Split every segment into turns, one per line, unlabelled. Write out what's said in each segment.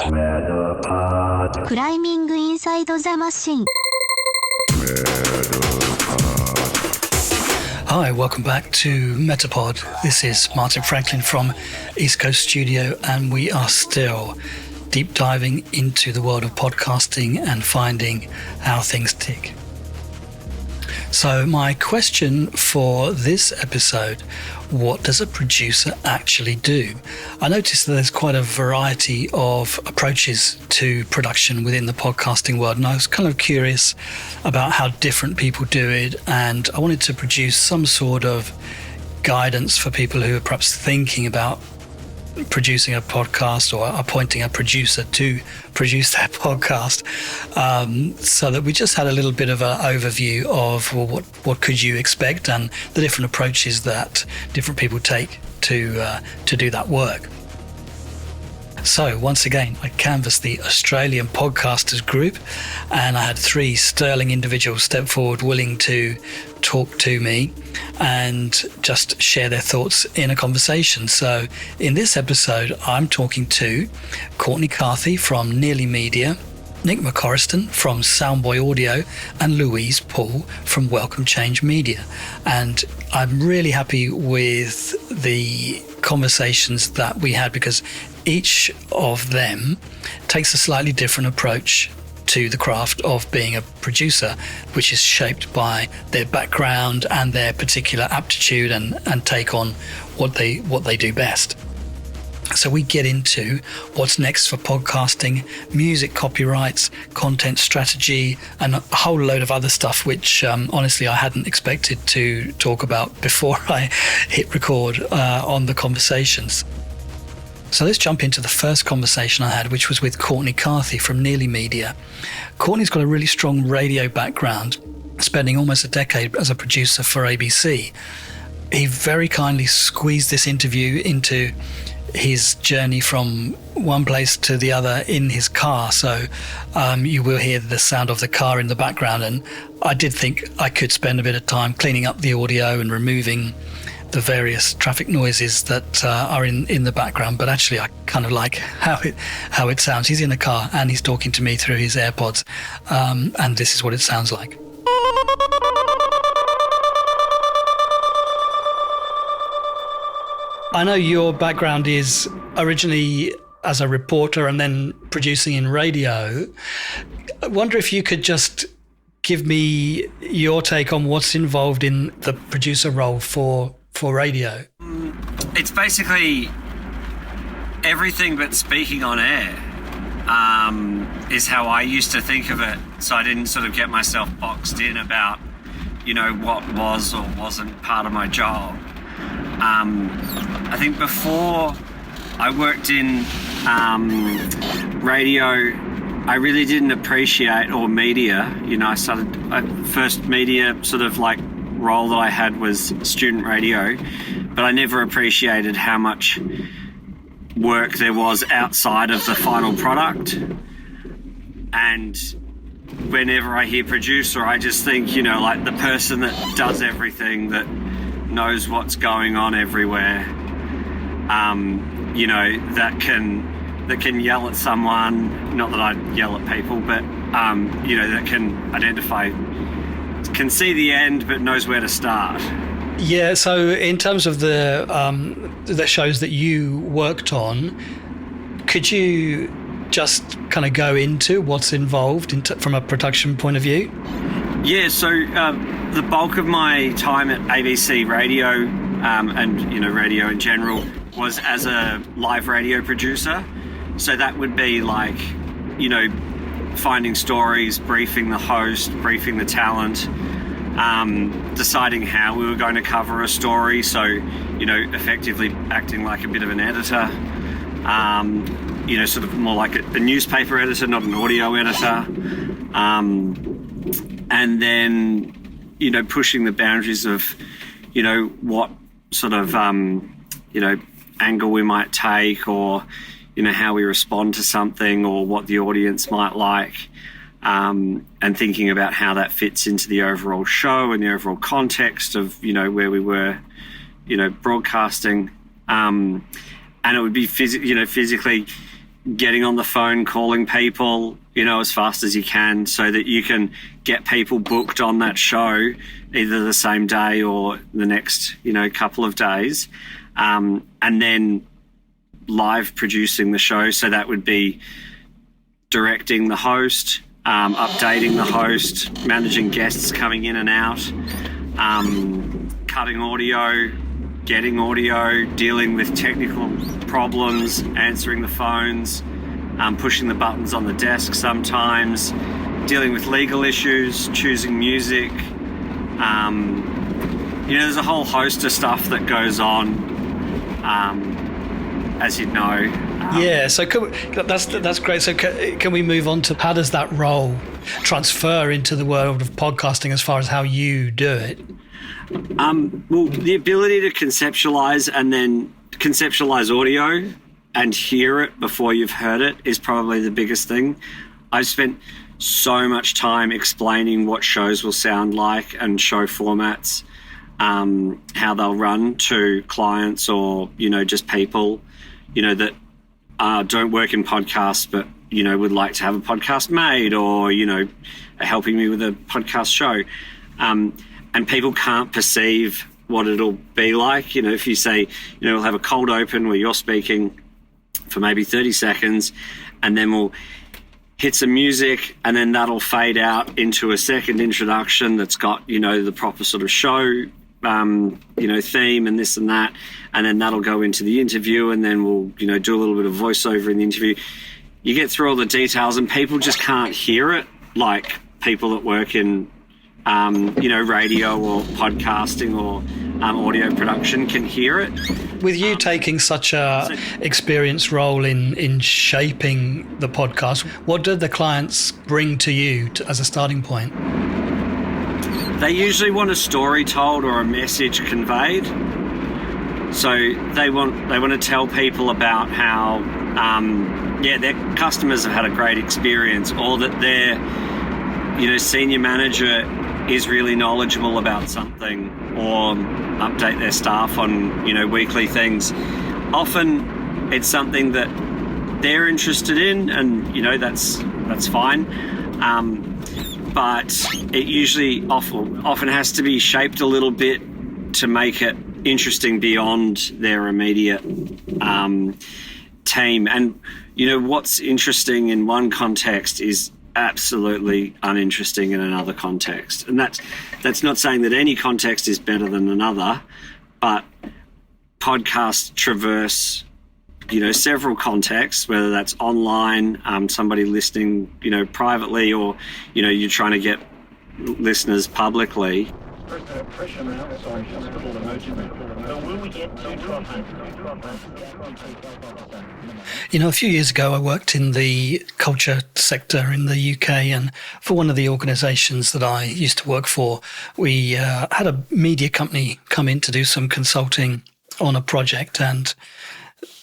Metapod.
Climbing inside the machine.
Hi, welcome back to Metapod. This is Martin Franklin from East Coast Studio, and we are still deep diving into the world of podcasting and finding how things tick. So my question for this episode: what does a producer actually do? I noticed that there's quite a variety of approaches to production within the podcasting world, and I was kind of curious about how different people do it, and I wanted to produce some sort of guidance for people who are perhaps thinking about producing a podcast or appointing a producer to produce their podcast, so that we just had a little bit of an overview of what could you expect and the different approaches that different people take to do that work. So once again, I canvassed the Australian podcasters group, and I had 3 sterling individuals step forward willing to talk to me and just share their thoughts in a conversation. So in this episode, I'm talking to Courtney Carthy from Nearly Media, Nick McCorriston from Soundboy Audio, and Louise Poole from Welcome Change Media. And I'm really happy with the conversations that we had, because each of them takes a slightly different approach to the craft of being a producer, which is shaped by their background and their particular aptitude and take on what they do best. So we get into what's next for podcasting, music copyrights, content strategy, and a whole load of other stuff, which honestly I hadn't expected to talk about before I hit record on the conversations. So let's jump into the first conversation I had, which was with Courtney Carthy from Nearly Media. Courtney's got a really strong radio background, spending almost a decade as a producer for ABC. He very kindly squeezed this interview into his journey from one place to the other in his car. So you will hear the sound of the car in the background. And I did think I could spend a bit of time cleaning up the audio and removing the various traffic noises that are in the background, but actually I kind of like how it sounds. He's in a car and he's talking to me through his AirPods, and this is what it sounds like. I know your background is originally as a reporter and then producing in radio. I wonder if you could just give me your take on what's involved in the producer role for radio.
It's basically everything but speaking on air, is how I used to think of it. So I didn't sort of get myself boxed in about, what was or wasn't part of my job. I think before I worked in radio, I really didn't appreciate, or media, first media sort of like role that I had was student radio, but I never appreciated how much work there was outside of the final product. And whenever I hear producer, I just think, like the person that does everything, that knows what's going on everywhere, that can yell at someone, not that I yell at people, but that can identify, can see the end but knows where to start.
Yeah, so in terms of the shows that you worked on, could you just kind of go into what's involved from a production point of view?
Yeah, so the bulk of my time at ABC Radio and radio in general was as a live radio producer. So that would be like, finding stories, briefing the host, briefing the talent, deciding how we were going to cover a story. So, effectively acting like a bit of an editor, sort of more like a newspaper editor, not an audio editor. And then, pushing the boundaries of, what sort of, angle we might take, or, how we respond to something, or what the audience might like, and thinking about how that fits into the overall show and the overall context of, where we were broadcasting, and it would be physically getting on the phone, calling people, as fast as you can, so that you can get people booked on that show either the same day or the next, couple of days, and then live producing the show. So that would be directing the host, updating the host, managing guests coming in and out, cutting audio, getting audio, dealing with technical problems, answering the phones, pushing the buttons on the desk sometimes, dealing with legal issues, choosing music. There's a whole host of stuff that goes on, as you'd know.
Yeah, so that's great. So can we move on to how does that role transfer into the world of podcasting as far as how you do it?
Well, the ability to conceptualize and then conceptualize audio and hear it before you've heard it is probably the biggest thing. I've spent so much time explaining what shows will sound like and show formats, how they'll run to clients or, just people, that don't work in podcasts but, would like to have a podcast made or, are helping me with a podcast show. And people can't perceive what it'll be like. If you say, we'll have a cold open where you're speaking for maybe 30 seconds and then we'll hit some music and then that'll fade out into a second introduction that's got, the proper sort of show, theme and this and that. And then that'll go into the interview and then we'll, do a little bit of voiceover in the interview. You get through all the details and people just can't hear it like people that work in radio or podcasting or audio production can hear it.
With you taking such a experienced role in shaping the podcast, what do the clients bring to you as a starting point?
They usually want a story told or a message conveyed. So they want to tell people about how their customers have had a great experience, or that their senior manager is really knowledgeable about something, or update their staff on, weekly things. Often it's something that they're interested in and, that's fine. But it usually often has to be shaped a little bit to make it interesting beyond their immediate team. And, what's interesting in one context is absolutely uninteresting in another context. And that's not saying that any context is better than another, but podcasts traverse, several contexts, whether that's online, somebody listening, privately, or, you're trying to get listeners publicly.
A few years ago I worked in the culture sector in the UK, and for one of the organisations that I used to work for, we had a media company come in to do some consulting on a project, and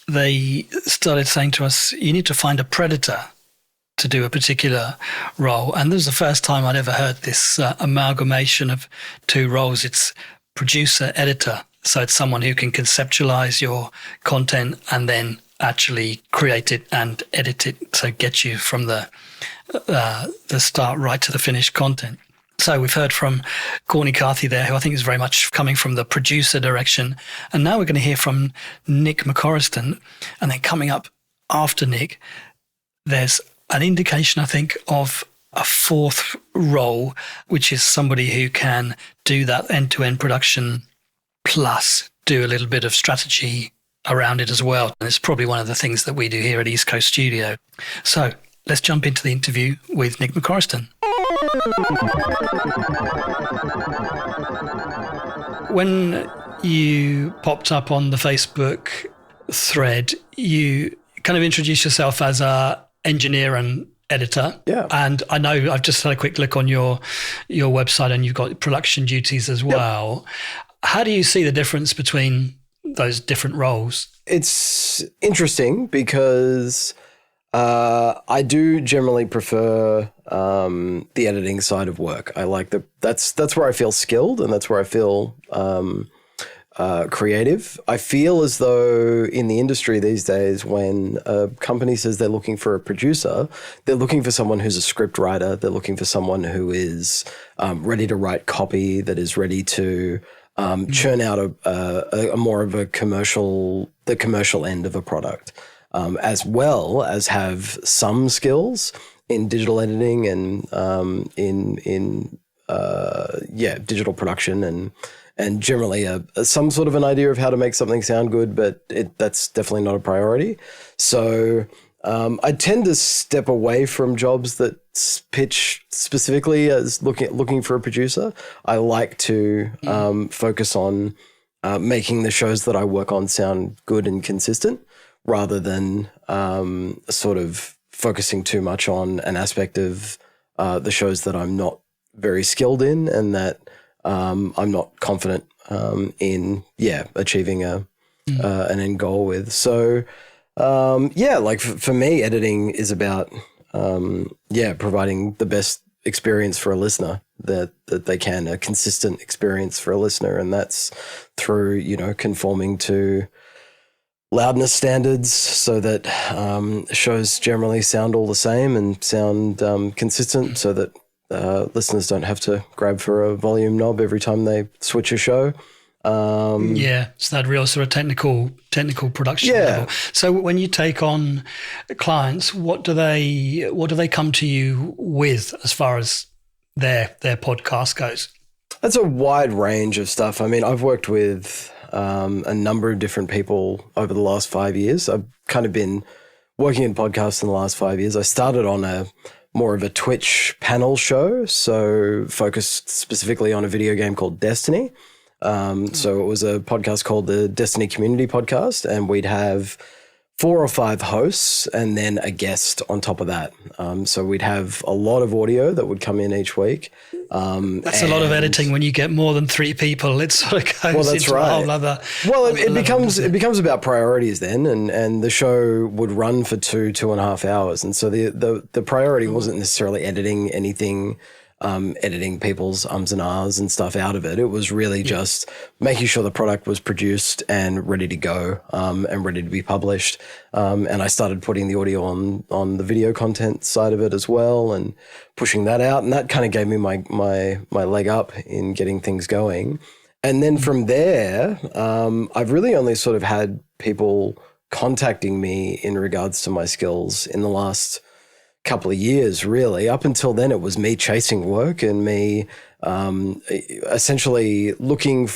they started saying to us, you need to find a predator to do a particular role. And this was the first time I'd ever heard this amalgamation of two roles. It's producer, editor. So it's someone who can conceptualize your content and then actually create it and edit it, so get you from the start right to the finished content. So we've heard from Courtney Carthy there, who I think is very much coming from the producer direction. And now we're going to hear from Nick McCorriston. And then coming up after Nick, there's an indication, I think, of a fourth role, which is somebody who can do that end-to-end production plus do a little bit of strategy around it as well. And it's probably one of the things that we do here at East Coast Studio. So let's jump into the interview with Nick McCorriston. When you popped up on the Facebook thread, you kind of introduced yourself as a engineer and editor.
Yeah.
And I know I've just had a quick look on your website and you've got production duties as well. Yep. How do you see the difference between those different roles?
It's interesting because I do generally prefer the editing side of work. I like that's where I feel skilled, and that's where I feel creative. I feel as though in the industry these days, when a company says they're looking for a producer, they're looking for someone who's a script writer. They're looking for someone who is ready to write copy, that is ready to churn out a more of the commercial end of a product, as well as have some skills in digital editing and in digital production and generally some sort of an idea of how to make something sound good, but that's definitely not a priority. So I tend to step away from jobs that pitch specifically as looking for a producer. I like to focus on making the shows that I work on sound good and consistent, rather than sort of focusing too much on an aspect of the shows that I'm not very skilled in and that I'm not confident in achieving an end goal with. So like for me, editing is about providing the best experience for a listener that they can, a consistent experience for a listener, and that's through conforming to loudness standards so that shows generally sound all the same and sound consistent, so that listeners don't have to grab for a volume knob every time they switch a show.
So that real sort of technical production level. So when you take on clients, what do they come to you with as far as their podcast goes?
That's a wide range of stuff. I mean, I've worked with a number of different people over the last 5 years. I've kind of been working in podcasts in the last 5 years. I started on more of a Twitch panel show, so focused specifically on a video game called Destiny. So it was a podcast called the Destiny Community Podcast, and we'd have 4 or 5 hosts and then a guest on top of that. So we'd have a lot of audio that would come in each week.
That's a lot of editing when you get more than 3 people. It sort of goes into a whole other.
Well, it becomes about priorities then, and the show would run for 2.5 hours, and so the priority wasn't necessarily editing anything. Editing people's ums and ahs and stuff out of it. It was really just making sure the product was produced and ready to go, and ready to be published. And I started putting the audio on the video content side of it as well, and pushing that out. And that kind of gave me my leg up in getting things going. And then from there, I've really only sort of had people contacting me in regards to my skills in the last couple of years, really. Up until then, it was me chasing work and me essentially listening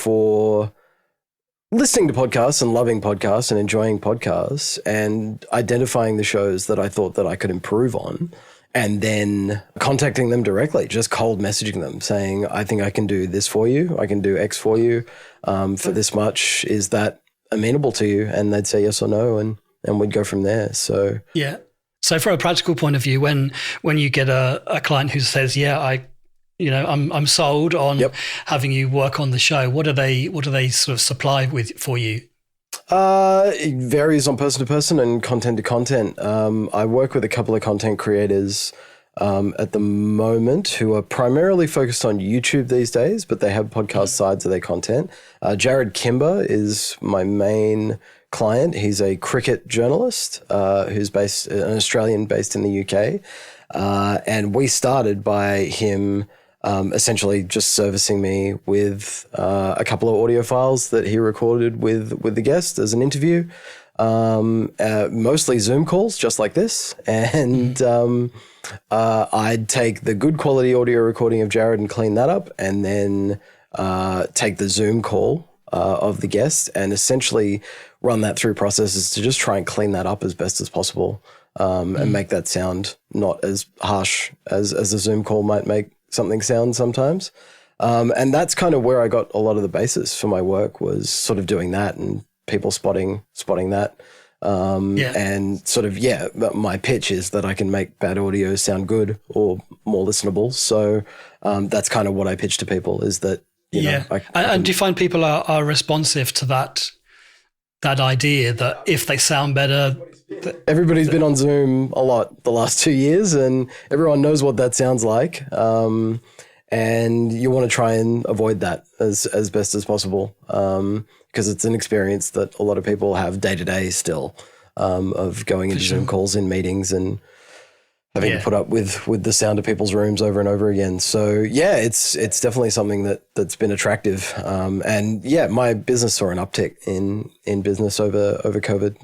to podcasts and loving podcasts and enjoying podcasts and identifying the shows that I thought that I could improve on, and then contacting them directly, just cold messaging them saying, I think I can do this for you. I can do X for you for this much. Is that amenable to you? And they'd say yes or no, and we'd go from there. So
yeah. So from a practical point of view, when you get a client who says, I'm sold on having you work on the show, what do they sort of supply with for you?
It varies on person to person and content to content. I work with a couple of content creators at the moment who are primarily focused on YouTube these days, but they have podcast sides of their content. Jared Kimber is my main client. He's a cricket journalist who's an Australian based in the UK. And we started by him essentially just servicing me with a couple of audio files that he recorded with the guest as an interview, mostly Zoom calls just like this. And I'd take the good quality audio recording of Jared and clean that up, and then take the Zoom call of the guest and essentially run that through processes to just try and clean that up as best as possible, and make that sound not as harsh as a Zoom call might make something sound sometimes. And that's kind of where I got a lot of the basis for my work, was sort of doing that and people spotting that. And sort of, my pitch is that I can make bad audio sound good or more listenable. So that's kind of what I pitch to people, is that, and do
you find people are responsive to that idea that if they sound better?
Everybody's been on Zoom a lot the last 2 years, and everyone knows what that sounds like. And you want to try and avoid that as best as possible. because it's an experience that a lot of people have day to day still, of going into Zoom calls in meetings and having to put up with the sound of people's rooms over and over again. So yeah, it's definitely something that's been attractive. And yeah, my business saw an uptick in business over COVID.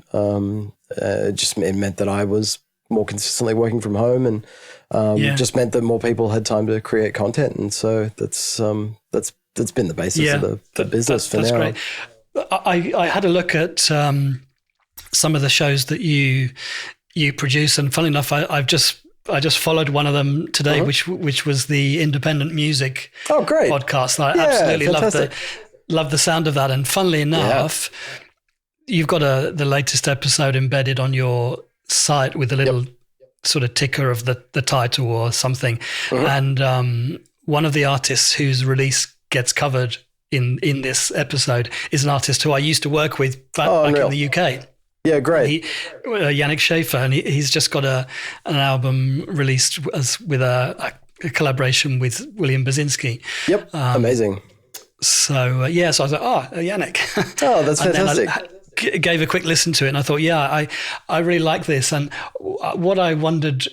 It meant that I was more consistently working from home, and just meant that more people had time to create content. And so that's been the basis of the business for now. That's great.
I had a look at some of the shows that you produce, and funnily enough, I just followed one of them today, which was the independent music podcast. I absolutely love the sound of that. And funnily enough, you've got the latest episode embedded on your site with a little sort of ticker of the title or something. And one of the artists whose release gets covered in this episode is an artist who I used to work with back in the UK.
Yeah, great.
Yannick Schaefer, and he's just got an album released with a collaboration with William Basinski.
Yep, amazing.
So I was like, Yannick.
Oh, that's fantastic.
I gave a quick listen to it, and I thought, I really like this. And what I wondered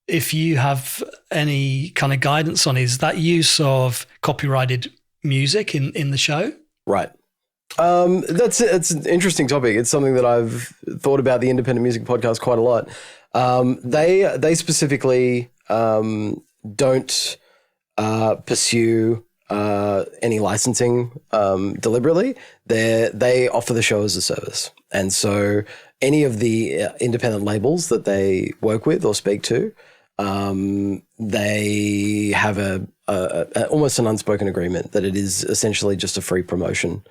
if you have any kind of guidance on is that use of copyrighted music in the show.
Right. It's an interesting topic. It's something that I've thought about the independent music podcast quite a lot. They specifically don't pursue any licensing deliberately. They offer the show as a service, and so any of the independent labels that they work with or speak to, they have a almost an unspoken agreement that it is essentially just a free promotion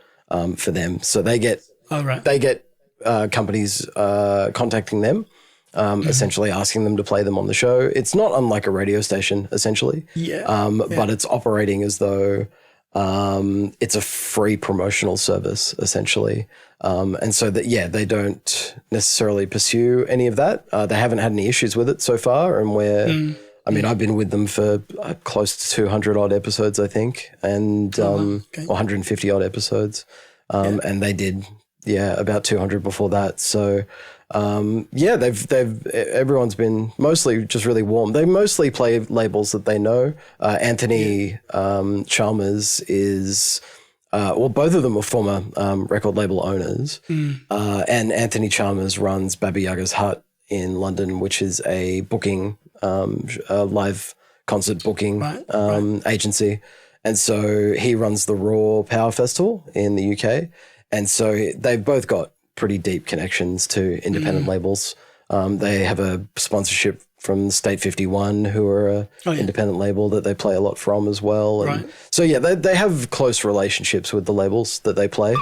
for them. So they get companies contacting them, essentially asking them to play them on the show. It's not unlike a radio station, essentially. But it's operating as though it's a free promotional service, essentially. And so they don't necessarily pursue any of that. They haven't had any issues with it so far, and I've been with them for close to 200 odd episodes, I think, and 150 odd episodes. And they did, about 200 before that. So, everyone's been mostly just really warm. They mostly play labels that they know. Anthony Chalmers is, both of them are former record label owners. And Anthony Chalmers runs Baba Yaga's Hut in London, which is a booking, a live concert booking agency. And so he runs the Raw Power Festival in the UK. And so they've both got pretty deep connections to independent labels. They have a sponsorship from State 51, who are an independent label that they play a lot from as well. And so, they have close relationships with the labels that they play.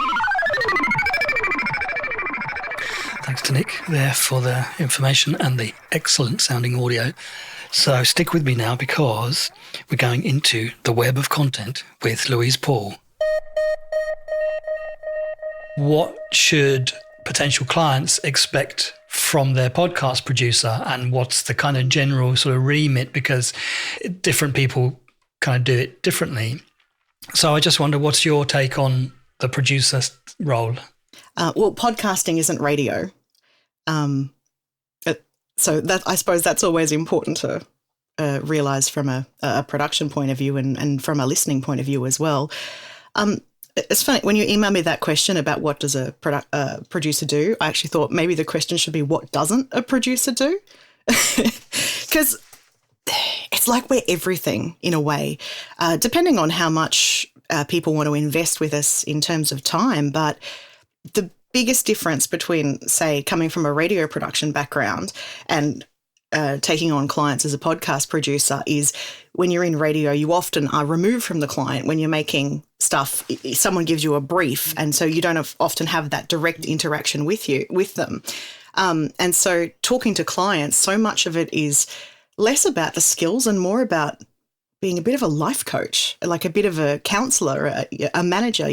Thanks to Nick there for the information and the excellent sounding audio. So stick with me now, because we're going into the web of content with Louise Poole. What should potential clients expect from their podcast producer, and what's the kind of general sort of remit, because different people kind of do it differently. So I just wonder, what's your take on the producer role?
Well, podcasting isn't radio. So that, I suppose that's always important to realise from a production point of view and from a listening point of view as well. It's funny, when you emailed me that question about what does a producer do, I actually thought maybe the question should be, what doesn't a producer do? Because it's like we're everything in a way, depending on how much people want to invest with us in terms of time. But the biggest difference between, say, coming from a radio production background and taking on clients as a podcast producer is when you're in radio, you often are removed from the client. When you're making stuff, someone gives you a brief, and so you don't often have that direct interaction with them. And so talking to clients, so much of it is less about the skills and more about being a bit of a life coach, like a bit of a counselor, a manager.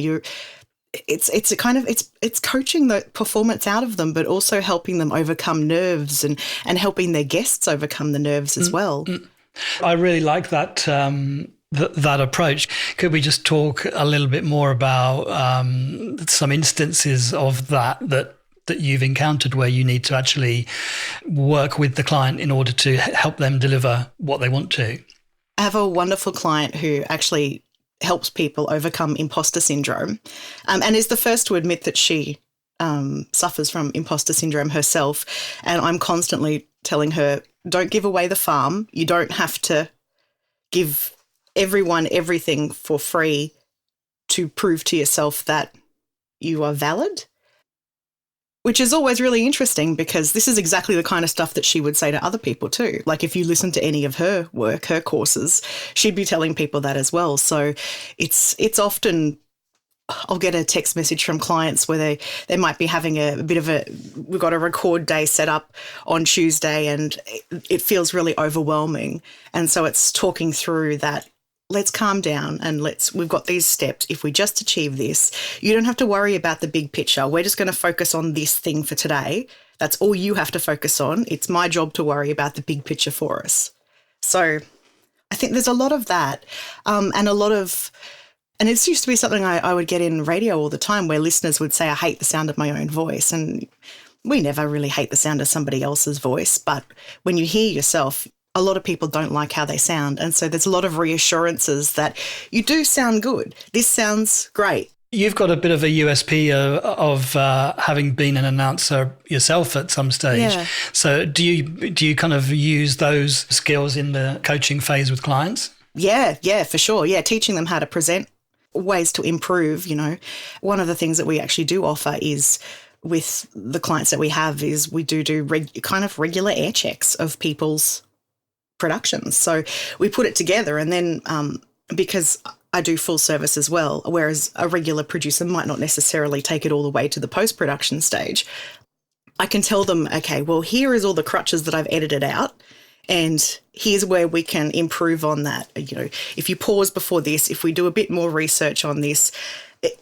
It's coaching the performance out of them, but also helping them overcome nerves and helping their guests overcome the nerves as well.
I really like that that approach. Could we just talk a little bit more about some instances of that you've encountered where you need to actually work with the client in order to help them deliver what they want to?
I have a wonderful client who actually helps people overcome imposter syndrome, and is the first to admit that she suffers from imposter syndrome herself. And I'm constantly telling her, don't give away the farm. You don't have to give everyone everything for free to prove to yourself that you are valid. Which is always really interesting because this is exactly the kind of stuff that she would say to other people too. Like if you listen to any of her work, her courses, she'd be telling people that as well. So it's often, I'll get a text message from clients where they might be having a bit of we've got a record day set up on Tuesday and it feels really overwhelming. And so it's talking through that. Let's calm down and we've got these steps. If we just achieve this, you don't have to worry about the big picture. We're just going to focus on this thing for today. That's all you have to focus on. It's my job to worry about the big picture for us. So I think there's a lot of that and it used to be something I would get in radio all the time where listeners would say, I hate the sound of my own voice. And we never really hate the sound of somebody else's voice. But when you hear yourself, a lot of people don't like how they sound. And so there's a lot of reassurances that you do sound good. This sounds great.
You've got a bit of a USP of having been an announcer yourself at some stage.
Yeah.
So do you kind of use those skills in the coaching phase with clients?
Yeah, for sure. Yeah, teaching them how to present, ways to improve, One of the things that we actually do offer is with the clients that we have is we do regular air checks of people's productions. So we put it together and then because I do full service as well, whereas a regular producer might not necessarily take it all the way to the post-production stage, I can tell them, okay, well, here is all the crutches that I've edited out and here's where we can improve on that. If you pause before this, if we do a bit more research on this,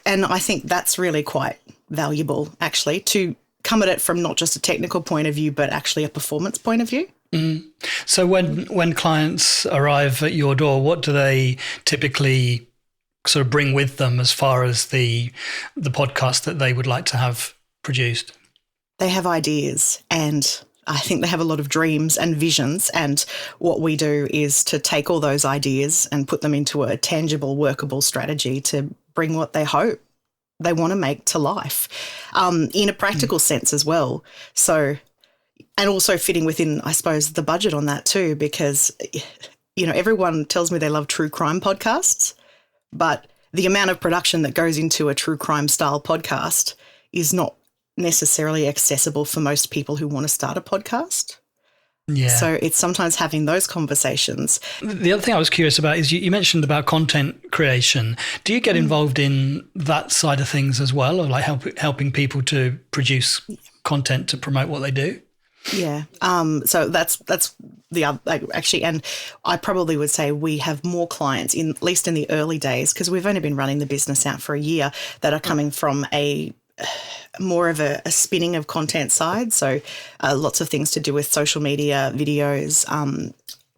and I think that's really quite valuable actually to come at it from not just a technical point of view, but actually a performance point of view.
Mm. So when clients arrive at your door, what do they typically sort of bring with them as far as the podcast that they would like to have produced?
They have ideas and I think they have a lot of dreams and visions. And what we do is to take all those ideas and put them into a tangible, workable strategy to bring what they hope they want to make to life in a practical sense as well. So, and also fitting within, I suppose, the budget on that too, because, everyone tells me they love true crime podcasts, but the amount of production that goes into a true crime style podcast is not necessarily accessible for most people who want to start a podcast.
Yeah.
So it's sometimes having those conversations.
The other thing I was curious about is you mentioned about content creation. Do you get involved in that side of things as well, or like helping people to produce content to promote what they do?
Yeah. So that's the other, actually, and I probably would say we have more clients at least in the early days, because we've only been running the business out for a year, that are coming from more of a spinning of content side. So lots of things to do with social media, videos,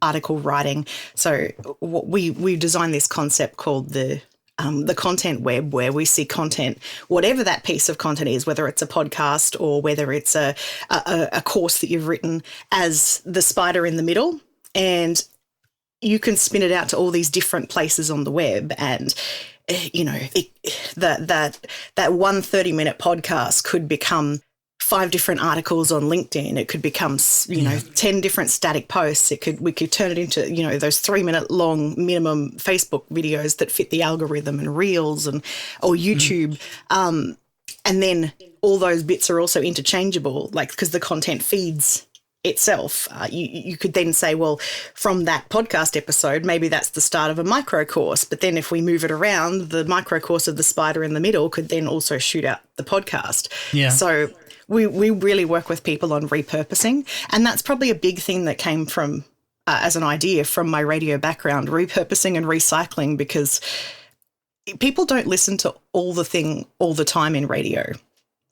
article writing. So we designed this concept called the content web, where we see content, whatever that piece of content is, whether it's a podcast or whether it's a course that you've written, as the spider in the middle, and you can spin it out to all these different places on the web. And that 1 30-minute podcast could become 5 different articles on LinkedIn. It could become 10 different static posts. We could turn it into those 3-minute long minimum Facebook videos that fit the algorithm, and reels or YouTube. And then all those bits are also interchangeable, because the content feeds itself. You could then say, well, from that podcast episode, maybe that's the start of a micro course. But then if we move it around, the micro course of the spider in the middle could then also shoot out the podcast. Yeah. So we really work with people on repurposing. And that's probably a big thing that came from, as an idea from my radio background, repurposing and recycling, because people don't listen to all the time in radio.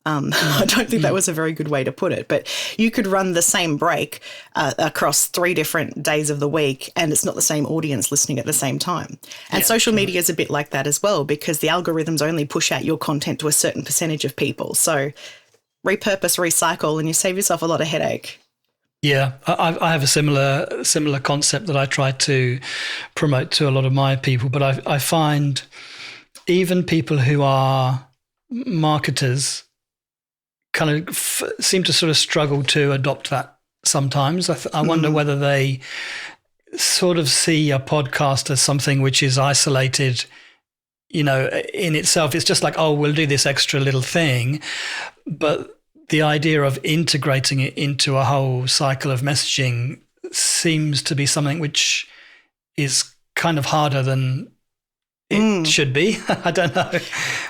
I don't think that was a very good way to put it, but you could run the same break across 3 different days of the week and it's not the same audience listening at the same time. And social media is a bit like that as well, because the algorithms only push out your content to a certain percentage of people. So repurpose, recycle, and you save yourself a lot of headache.
Yeah, I have a similar concept that I try to promote to a lot of my people, but I find even people who are marketers kind of seem to sort of struggle to adopt that sometimes. I wonder whether they sort of see a podcast as something which is isolated, in itself. It's just like, oh, we'll do this extra little thing. But the idea of integrating it into a whole cycle of messaging seems to be something which is kind of harder than it should be. I don't know.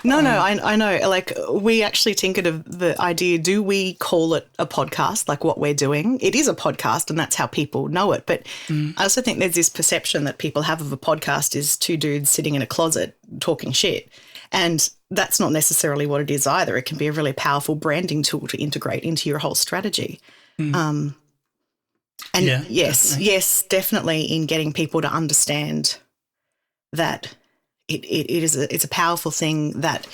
No, I know. Like, we actually tinkered of the idea, do we call it a podcast, like what we're doing? It is a podcast and that's how people know it. But I also think there's this perception that people have of a podcast is 2 dudes sitting in a closet talking shit. And that's not necessarily what it is either. It can be a really powerful branding tool to integrate into your whole strategy. And yes, definitely in getting people to understand that it's a powerful thing that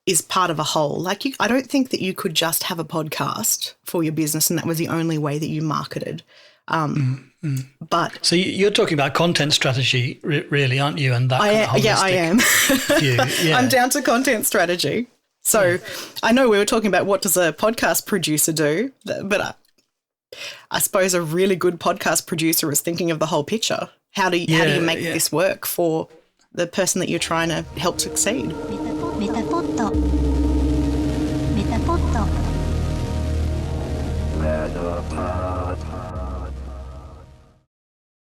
is part of a whole. Like, I don't think that you could just have a podcast for your business and that was the only way that you marketed. But
so you're talking about content strategy, really, aren't you? And that
I am.
View. Yeah.
I'm down to content strategy. So I know we were talking about what does a podcast producer do, but I suppose a really good podcast producer is thinking of the whole picture. How do you make this work for the person that you're trying to help succeed?
Metapod